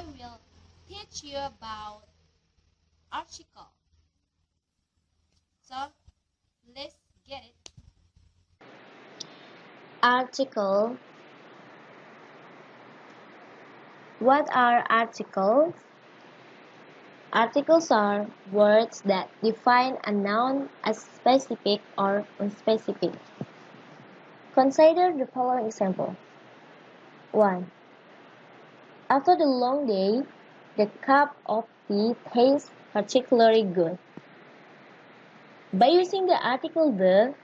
will teach you about article. So let's get it. Article. What are articles? Articles are words that define a noun as specific or unspecific. Consider the following example. 1. After the long day, the cup of tea tastes particularly good. By using the article the,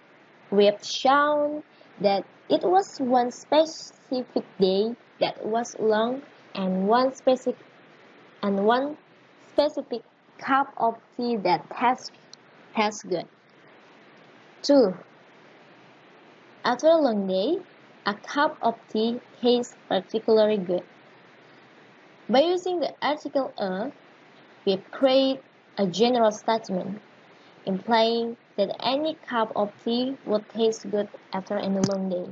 we have shown that it was one specific day that was long and one specific cup of tea that tastes good. 2. After a long day, a cup of tea tastes particularly good. By using the article a, we create a general statement, implying that any cup of tea would taste good after any long day.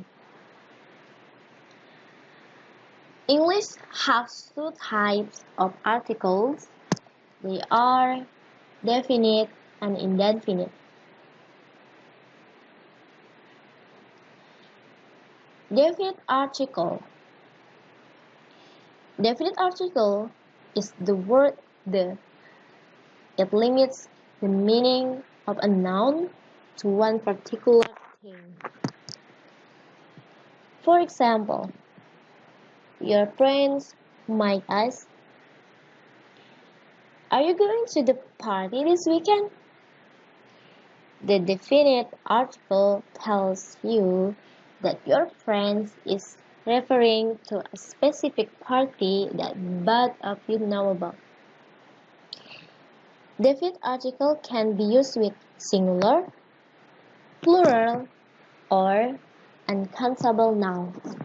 English has two types of articles. They are definite and indefinite. Definite article. Definite article is the word the. It limits the meaning of a noun to one particular thing. For example, your friends might ask, "Are you going to the party this weekend?" The definite article tells you that your friend is referring to a specific party that both of you know about. Definite article can be used with singular, plural, or uncountable nouns.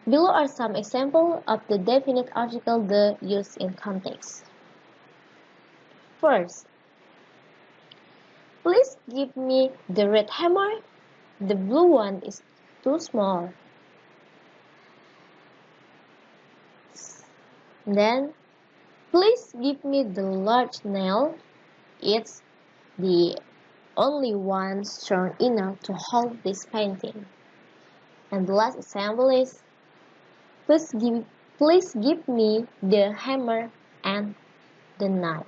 Below are some examples of the definite article the used in context. First, please give me the red hammer. The blue one is too small. Then, please give me the large nail. It's the only one strong enough to hold this painting. And the last example is, please give me the hammer and the knife.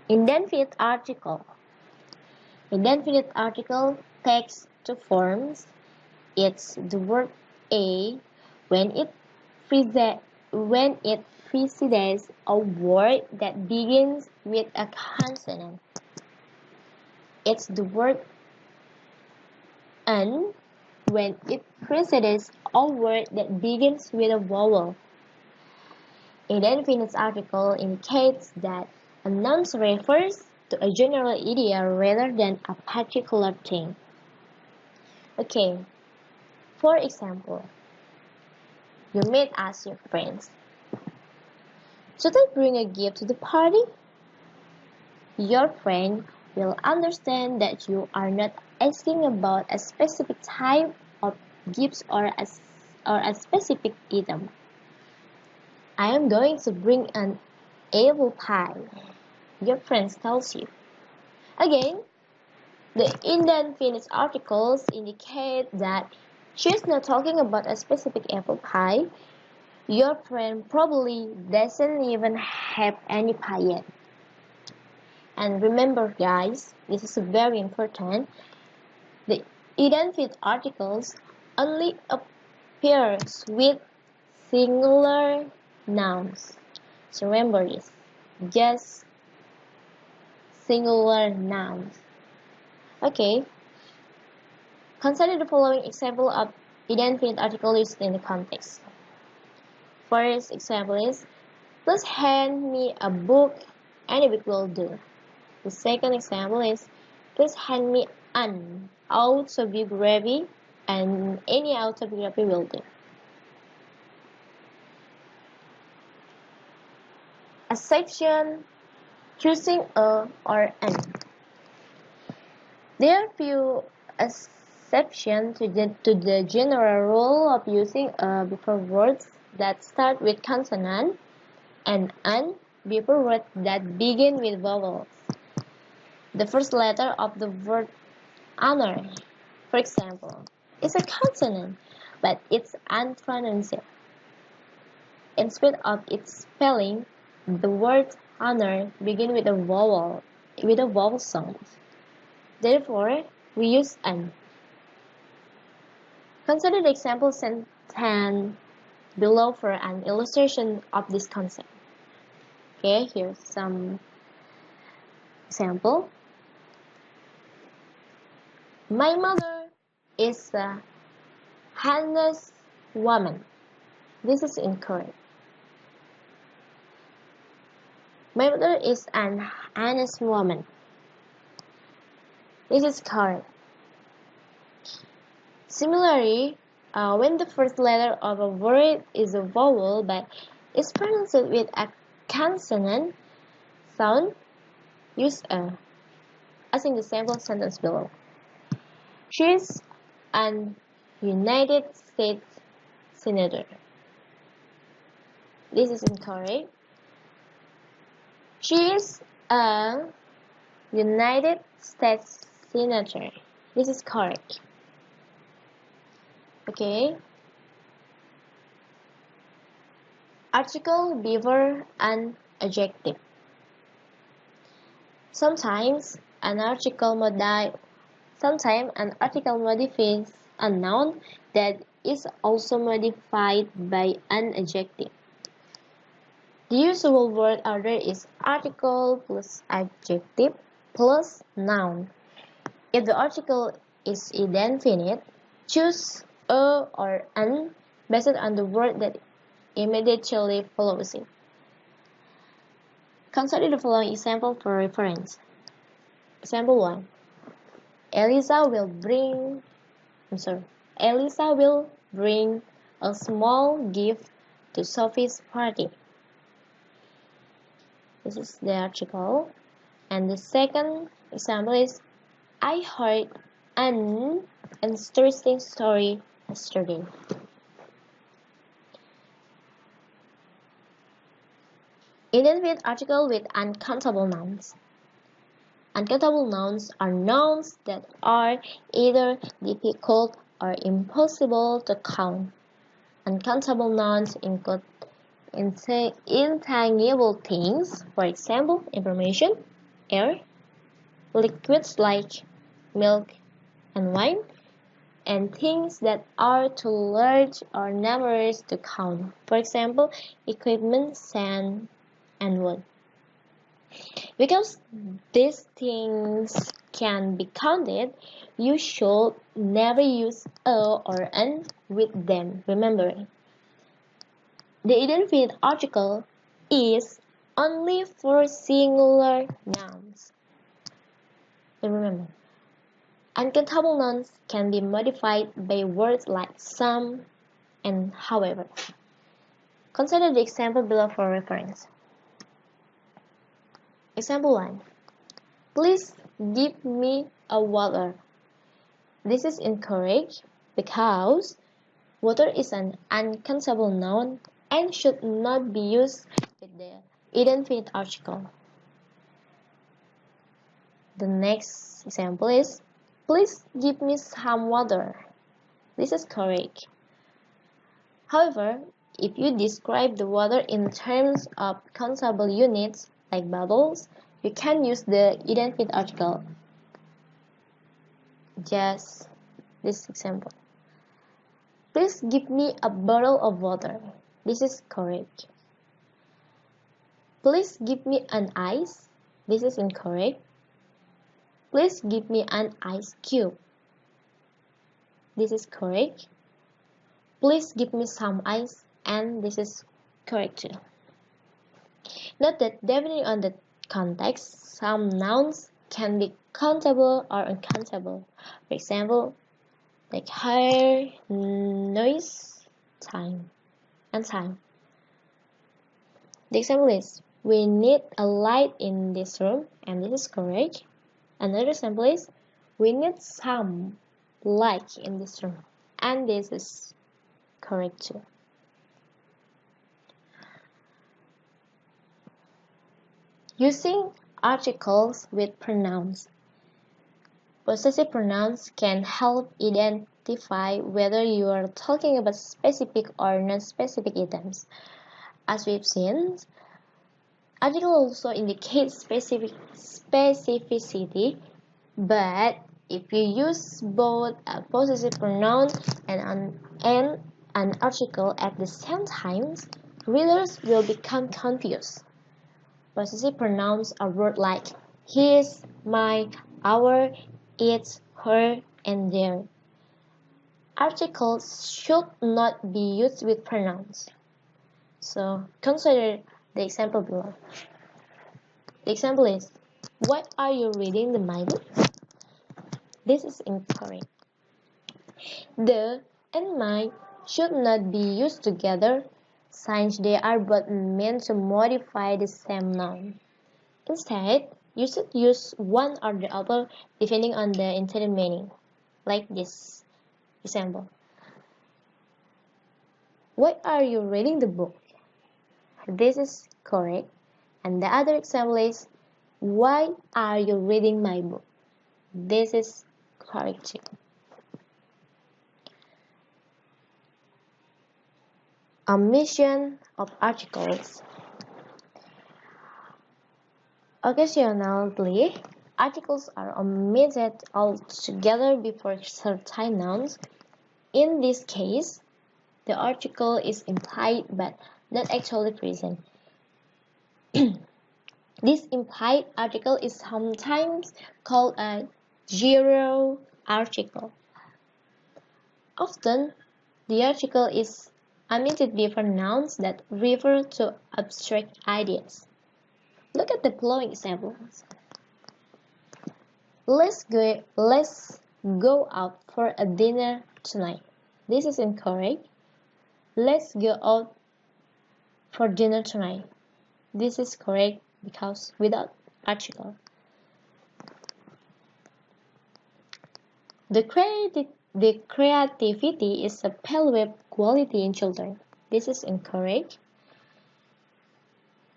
Indefinite article. Indefinite article takes two forms. It's the word a when it precedes a word that begins with a consonant. It's the word an when it precedes a word that begins with a vowel. Indefinite article indicates that a noun refers to a general idea rather than a particular thing. Okay, for example, you may ask your friends, "Should I bring a gift to the party?" Your friend will understand that you are not asking about a specific type of gifts or a specific item. "I am going to bring an apple pie," your friend tells you. Again, the indefinite articles indicate that she's not talking about a specific apple pie. Your friend probably doesn't even have any pie yet. And remember guys, this is very important. The indefinite articles only appears with singular nouns. So remember this, just singular nouns. Okay, consider the following example of indefinite article used in the context. First example is, "Please hand me a book, any book will do." The second example is, "Please hand me an autobiography, and any autobiography will do." A section choosing a or an. There are few exception to the general rule of using a before words that start with consonant and an before words that begin with vowels. The first letter of the word honor, for example, is a consonant, but it's unpronounced. Instead of its spelling, the word honor begins with a vowel sound. Therefore, we use an. Consider the example sentence below for an illustration of this concept. Okay, here's some example. My mother is a honest woman. This is incorrect. My mother is an honest woman. This is correct. Similarly, when the first letter of a word is a vowel but is pronounced with a consonant sound, use a, as in the sample sentence below. She is an United States Senator. This is incorrect. She is a United States Senator. This is correct. Okay. Article before an adjective. Sometimes an article modifies a noun that is also modified by an adjective. The usual word order is article plus adjective plus noun. If the article is indefinite, choose a or an based on the word that immediately follows it. Consider the following example for reference. Example 1. Elisa will bring a small gift to Sophie's party. This is the article. And the second example is I heard an interesting story yesterday. Indefinite article with uncountable nouns. Uncountable nouns are nouns that are either difficult or impossible to count. Uncountable nouns include intangible things, for example, information, air, liquids like milk and wine, and things that are too large or numerous to count, for example, equipment, sand, and wood. Because these things can be counted, you should never use a or an with them. Remember, the indefinite article is only for singular nouns. And remember, uncountable nouns can be modified by words like some and however. Consider the example below for reference. Example 1. Please give me a water. This is incorrect because water is an uncountable noun and should not be used with the indefinite article. The next example is please give me some water. This is correct. However, if you describe the water in terms of countable units like bottles, you can use the indefinite article. Just this example. Please give me a bottle of water. This is correct. Please give me an ice. This is incorrect. Please give me an ice cube. This is correct. Please give me some ice, and this is correct too. Note that depending on the context, some nouns can be countable or uncountable. For example, like hair, noise, time, and time. The example is, we need a light in this room, and this is correct. Another example is, we need some like in this room, and this is correct too. Using articles with pronouns. Possessive pronouns can help identify whether you are talking about specific or non-specific items. As we've seen, article also indicates specificity, but if you use both a possessive pronoun and an article at the same time, readers will become confused. Possessive pronouns are words like his, my, our, its, her, and their. Articles should not be used with pronouns. So consider the example below. The example is, why are you reading the Bible? This is incorrect. The and my should not be used together since they are both meant to modify the same noun. Instead, you should use one or the other depending on the intended meaning, like this example. Why are you reading the book? This is correct. And the other example is, why are you reading my book? This is correct too. Omission of articles. Occasionally, articles are omitted altogether before certain nouns. In this case, the article is implied but not actually present. This implied article is sometimes called a zero article. Often, the article is omitted before nouns that refer to abstract ideas. Look at the following examples. Let's go out for a dinner tonight. This is incorrect. Let's go out for dinner tonight. This is correct because without article. The creativity is a palpable quality in children. This is incorrect.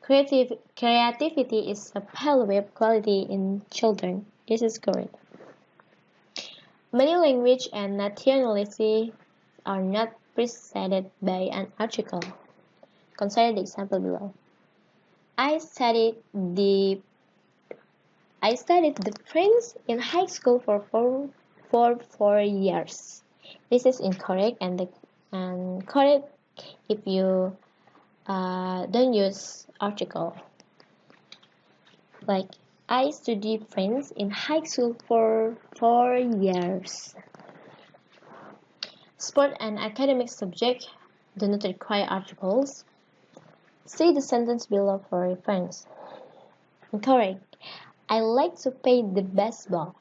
Creativity is a palpable quality in children. This is correct. Many languages and nationalities are not preceded by an article. Consider the example below. I studied the French in high school for 4 years. This is incorrect and correct if you don't use article. Like, I studied French in high school for 4 years. Sport and academic subjects do not require articles. See the sentence below for reference. Incorrect. I like to play the baseball.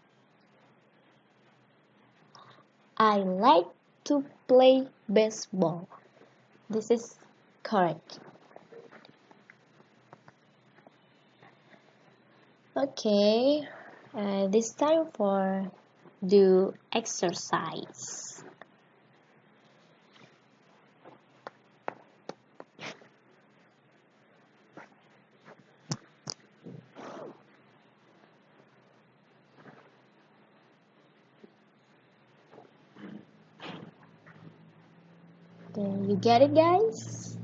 I like to play baseball. This is correct. Okay, this time for do exercise. Okay, you get it, guys?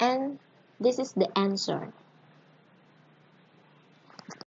And this is the answer.